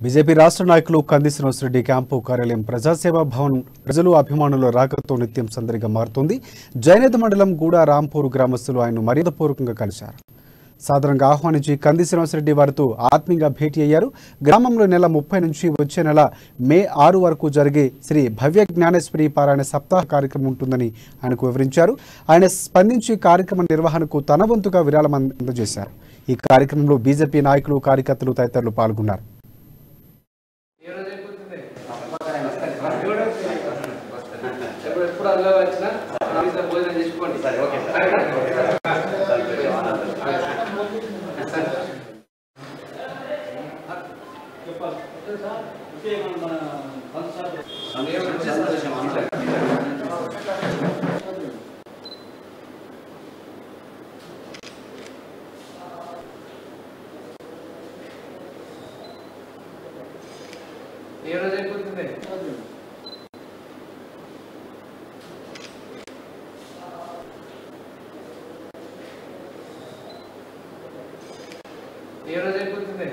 BJP రాష్ట్ర నాయకులు కంది శ్రీనివాసరెడ్డి క్యాంపు కార్యాలయం ప్రజాసేవా భవన్ ప్రజలు అభిమానుల రాకతో నిత్యం సందడిగా మారుతోంది. జైనేత మండలం గూడ రాంపూర్ గ్రామస్తులు ఆయన్ను మర్యాదపూర్వకంగా కలిశారు. సాధారణంగా ఆహ్వానించి కంది శ్రీనివాసరెడ్డి వారితో ఆత్మీయంగా భేటీ అయ్యారు. గ్రామంలో నెల 30 నుంచి వచ్చే నెల మే 6 వరకు జరిగే శ్రీ భవ్య జ్ఞానేశ్వరి పారాయణ సప్తాహ కార్యక్రమం ఉంటుందని ఆయనకు వివరించారు. ఆయన స్పందించి కార్యక్రమ నిర్వహణకు తన వంతుగా విరాళం అందజేశారు. ఈ కార్యక్రమంలో బీజేపీ నాయకులు, కార్యకర్తలు తదితరులు పాల్గొన్నారు. ఏ రోజు అయిపోతుంది? ఏ రోజు అయిపోతుంది?